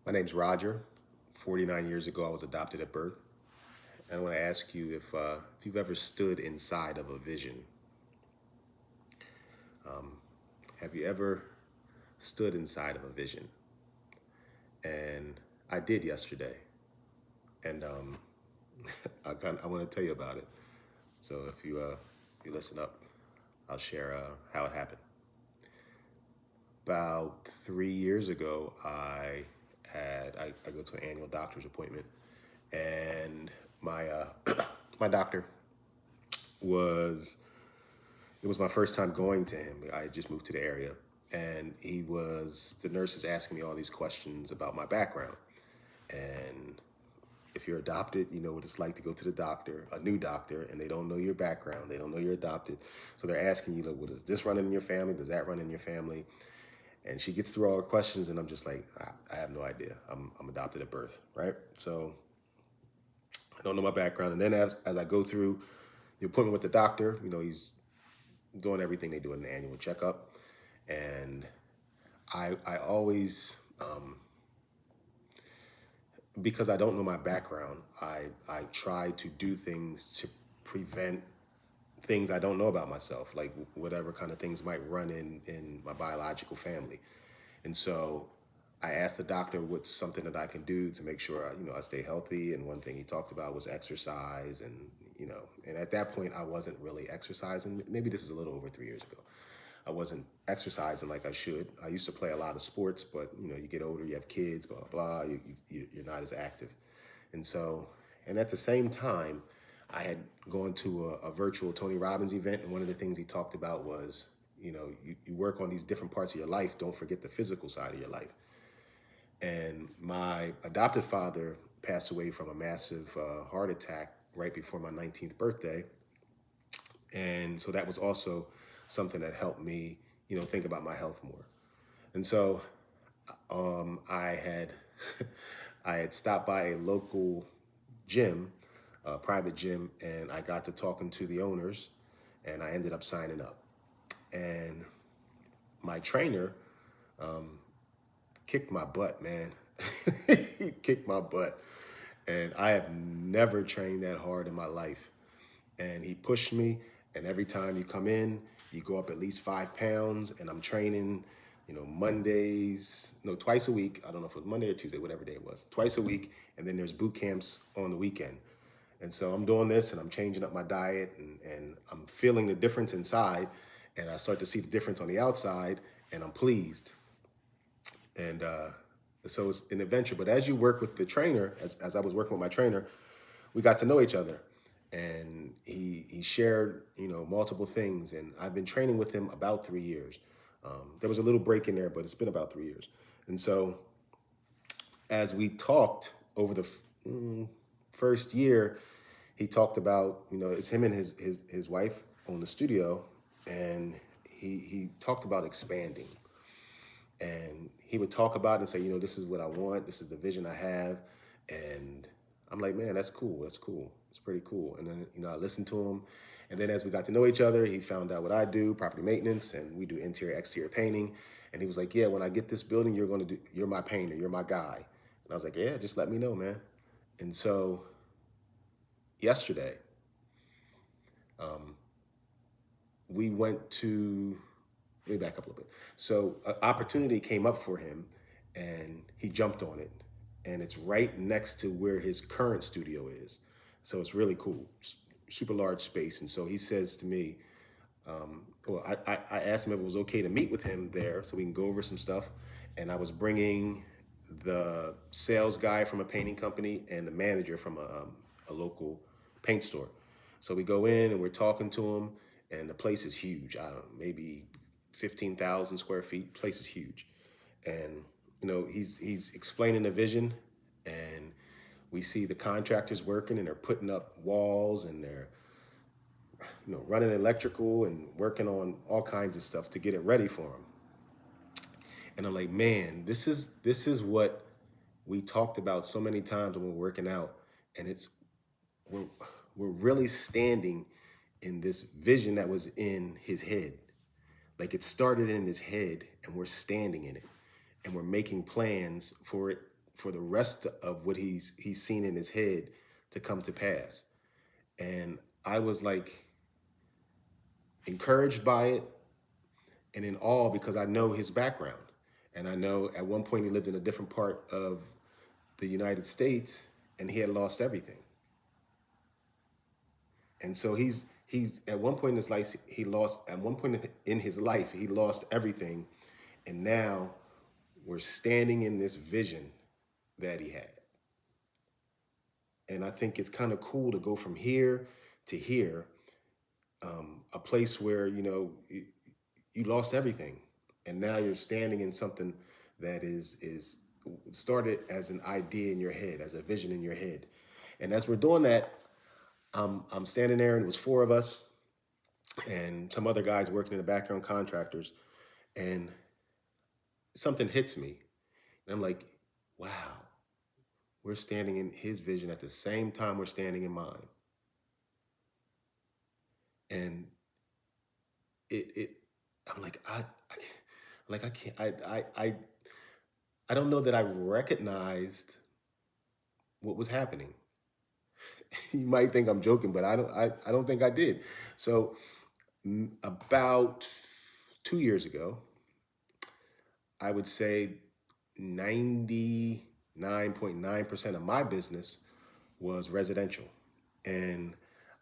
My name's Roger. 49 years ago, I was adopted at birth. And I want to ask you if you've ever stood inside of a vision. Have you ever stood inside of a vision? And I did yesterday. And I want to tell you about it. So if you listen up, I'll share how it happened. About 3 years ago, I go to an annual doctor's appointment, and my my doctor was it was my first time going to him. I had just moved to the area, and the nurse is asking me all these questions about my background. And if you're adopted, you know what it's like to go to the doctor, a new doctor, and they don't know your background. They don't know you're adopted. So they're asking you, like, well, does this run in your family? Does that run in your family? And she gets through all her questions, and I'm just like, I have no idea. I'm adopted at birth, right? So I don't know my background. And then as I go through the appointment with the doctor, he's doing everything they do in an annual checkup. And I always, because I don't know my background, I try to do things to prevent things I don't know about myself, like whatever kind of things might run in my biological family. And so I asked the doctor what's something that I can do to make sure I stay healthy. And one thing he talked about was exercise, and at that point I wasn't really exercising. Maybe this is a little over 3 years ago. I wasn't exercising like I should. I used to play a lot of sports, but you get older, you have kids, blah blah blah. You're not as active, and at the same time, I had gone to a virtual Tony Robbins event, and one of the things he talked about was, you work on these different parts of your life. Don't forget the physical side of your life. And my adopted father passed away from a massive heart attack right before my 19th birthday. And so that was also something that helped me, think about my health more. And so I had I had stopped by a local gym, a private gym, and I got to talking to the owners, and I ended up signing up. And my trainer kicked my butt, man. He kicked my butt. And I have never trained that hard in my life. And he pushed me. And every time you come in, you go up at least 5 pounds. And I'm training, Mondays, no, twice a week. I don't know if it was Monday or Tuesday, whatever day it was, twice a week. And then there's boot camps on the weekend. And so I'm doing this and I'm changing up my diet, and I'm feeling the difference inside. And I start to see the difference on the outside, and I'm pleased. And so it's an adventure. But as you work with the trainer, as I was working with my trainer, we got to know each other. And he shared, multiple things. And I've been training with him about 3 years. There was a little break in there, but it's been about 3 years. And so as we talked over the first year, he talked about, it's him and his wife own the studio. And he talked about expanding. And he would talk about it and say, this is what I want. This is the vision I have. And I'm like, man, that's cool. That's cool. It's pretty cool. And then, I listened to him. And then as we got to know each other, he found out what I do, property maintenance, and we do interior, exterior painting. And he was like, yeah, when I get this building, you're my painter. You're my guy. And I was like, yeah, just let me know, man. And so yesterday, we went to, let me back up a little bit. So an opportunity came up for him, and he jumped on it. And it's right next to where his current studio is. So it's really cool, super large space. And so he says to me, I asked him if it was okay to meet with him there so we can go over some stuff. And I was bringing the sales guy from a painting company and the manager from a local paint store. So we go in and we're talking to him, and the place is huge. I don't know, maybe 15,000 square feet. Place is huge. And, he's explaining the vision, and we see the contractors working, and they're putting up walls, and they're, running electrical and working on all kinds of stuff to get it ready for him. And I'm like, man, this is what we talked about so many times when we're working out. And we're really standing in this vision that was in his head. Like, it started in his head, and we're standing in it, and we're making plans for it for the rest of what he's seen in his head to come to pass. And I was like encouraged by it and in awe because I know his background. And I know at one point he lived in a different part of the United States and he had lost everything. And so he's at one point in his life he lost at one point in his life he lost everything, and now we're standing in this vision that he had. And I think it's kind of cool to go from here to here, a place where you lost everything, and now you're standing in something that is started as an idea in your head, as a vision in your head. And as we're doing that, I'm standing there, and it was four of us and some other guys working in the background, contractors, and something hits me. And I'm like, wow, we're standing in his vision at the same time we're standing in mine. And it I'm like, I can't, I don't know that I recognized what was happening. You might think I'm joking, but I don't think I did. So about 2 years ago, I would say 99.9% of my business was residential. And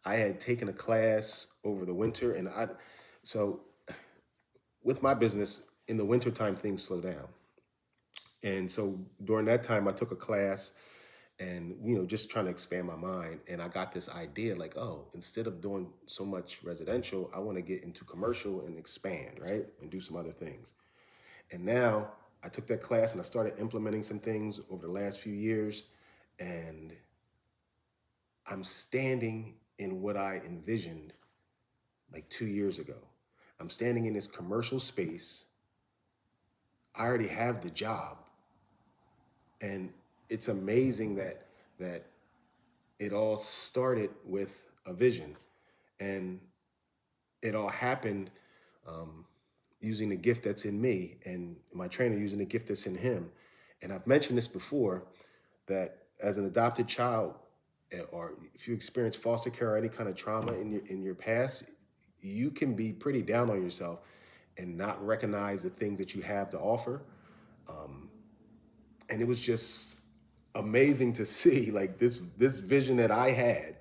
I had taken a class over the winter, and so with my business in the wintertime, things slow down. And so during that time, I took a class and, just trying to expand my mind. And I got this idea like, oh, instead of doing so much residential, I want to get into commercial and expand, right? And do some other things. And now I took that class and I started implementing some things over the last few years. And I'm standing in what I envisioned like 2 years ago. I'm standing in this commercial space. I already have the job. And it's amazing that it all started with a vision, and it all happened using the gift that's in me, and my trainer using the gift that's in him. And I've mentioned this before, that as an adopted child, or if you experience foster care or any kind of trauma in your past, you can be pretty down on yourself and not recognize the things that you have to offer. And it was just amazing to see, like, this vision that I had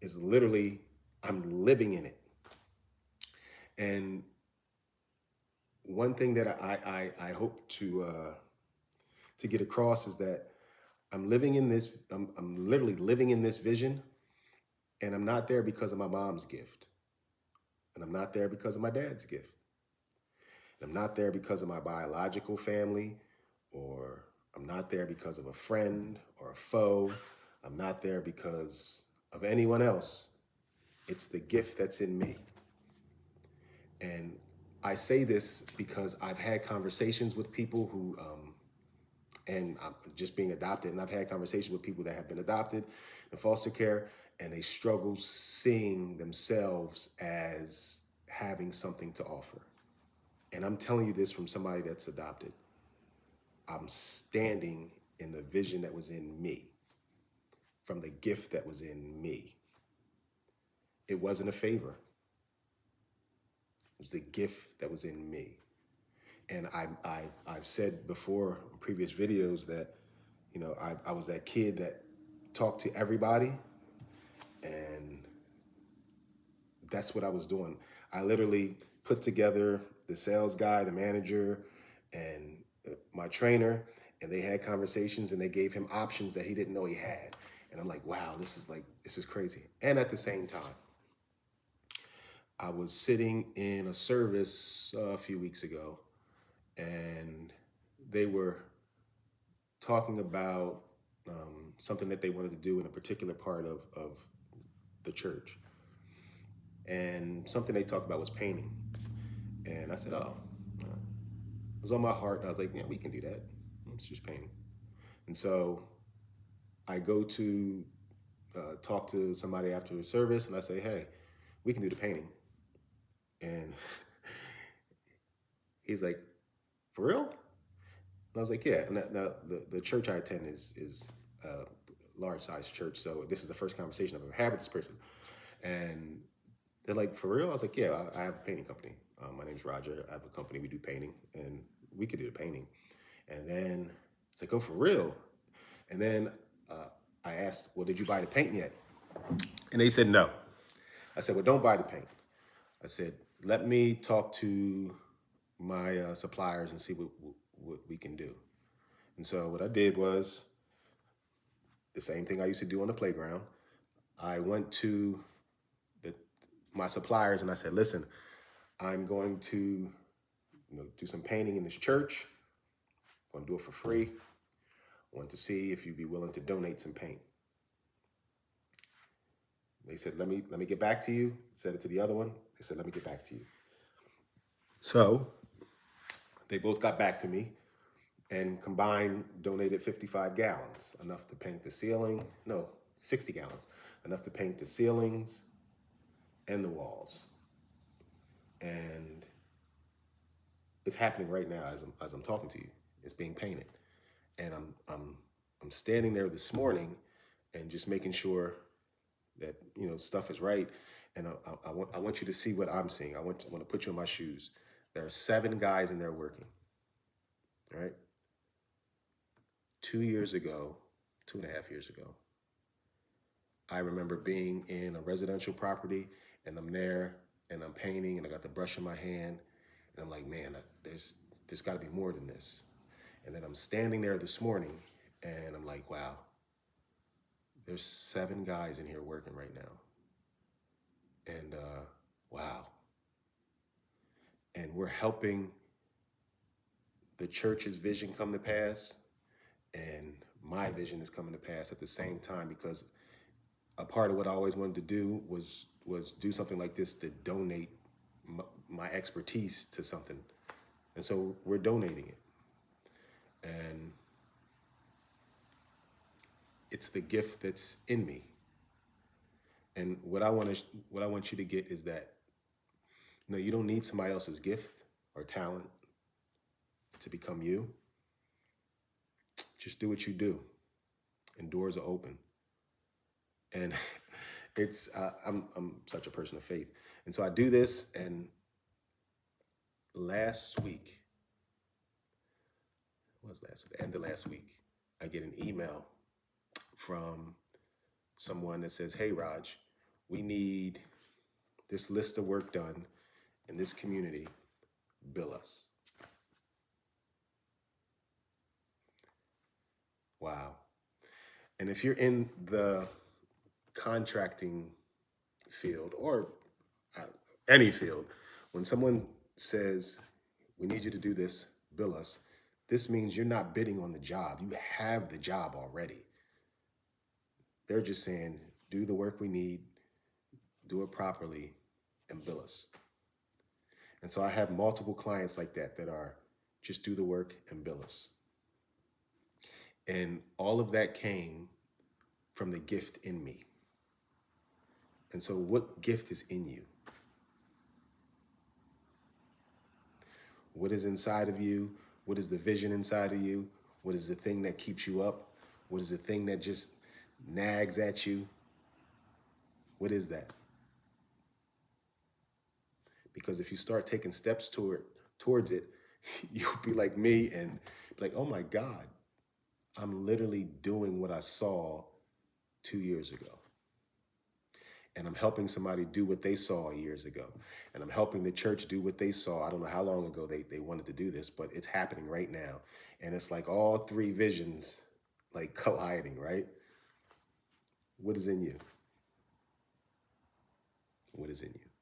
is literally, I'm living in it. And one thing that I hope to get across is that I'm living in this, I'm literally living in this vision, and I'm not there because of my mom's gift. And I'm not there because of my dad's gift. And I'm not there because of my biological family, or I'm not there because of a friend or a foe. I'm not there because of anyone else. It's the gift that's in me. And I say this because I've had conversations with people who, and I'm just being adopted, and I've had conversations with people that have been adopted in foster care, and they struggle seeing themselves as having something to offer. And I'm telling you this from somebody that's adopted. I'm standing in the vision that was in me, from the gift that was in me. It wasn't a favor. It was the gift that was in me. And I've said before in previous videos that, I was that kid that talked to everybody, and that's what I was doing. I literally put together the sales guy, the manager, and my trainer, and they had conversations, and they gave him options that he didn't know he had. And I'm like, wow, this is crazy. And at the same time, I was sitting in a service a few weeks ago, and they were talking about something that they wanted to do in a particular part of the church. And something they talked about was painting. And I said, oh, it was on my heart. And I was like, yeah, we can do that. It's just painting. And so I go to talk to somebody after the service, and I say, hey, we can do the painting. And he's like, for real? And I was like, yeah. And the church I attend is a large size church. So this is the first conversation I've ever had with this person. And they're like, for real? I was like, yeah, I have a painting company. My name's Roger. I have a company. We do painting, and we could do the painting. And then it's like, oh, for real? And then I asked, well, did you buy the paint yet? And they said no. I said, well, don't buy the paint. I said, let me talk to my suppliers and see what we can do. And so what I did was the same thing I used to do on the playground. I went to the, my suppliers and I said, listen, I'm going to do some painting in this church. I'm going to do it for free. I want to see if you'd be willing to donate some paint. They said, let me get back to you. Said it to the other one. They said, let me get back to you. So they both got back to me and combined donated 55 gallons, enough to paint the ceiling. No, 60 gallons, enough to paint the ceilings and the walls. And it's happening right now as I'm talking to you. It's being painted. And I'm standing there this morning and just making sure that stuff is right. And I want you to see what I'm seeing. I want to put you in my shoes. There are 7 guys in there working. Right? 2 years ago, 2.5 years ago, I remember being in a residential property and I'm there and I'm painting and I got the brush in my hand and I'm like, man, there's got to be more than this. And then I'm standing there this morning and I'm like, wow, there's 7 guys in here working right now. And wow. And we're helping the church's vision come to pass, and my vision is coming to pass at the same time, because a part of what I always wanted to do was do something like this, to donate my expertise to something. And so we're donating it. And it's the gift that's in me. And what I want you to get is that you don't need somebody else's gift or talent to become you. Just do what you do, and doors are open. And it's I'm such a person of faith, and so I do this. And last week, the end of last week, I get an email from someone that says, "Hey, Raj, we need this list of work done in this community. Bill us." Wow. And if you're in the contracting field or any field, when someone says, we need you to do this, bill us, this means you're not bidding on the job. You have the job already. They're just saying, do the work we need, do it properly, and bill us. And so I have multiple clients like that are just do the work and bill us. And all of that came from the gift in me. And so what gift is in you? What is inside of you? What is the vision inside of you? What is the thing that keeps you up? What is the thing that just nags at you? What is that? Because if you start taking steps towards it, you'll be like me and be like, oh my God, I'm literally doing what I saw 2 years ago. And I'm helping somebody do what they saw years ago. And I'm helping the church do what they saw. I don't know how long ago they wanted to do this, but it's happening right now. And it's like all 3 visions like colliding, right? What is in you? What is in you?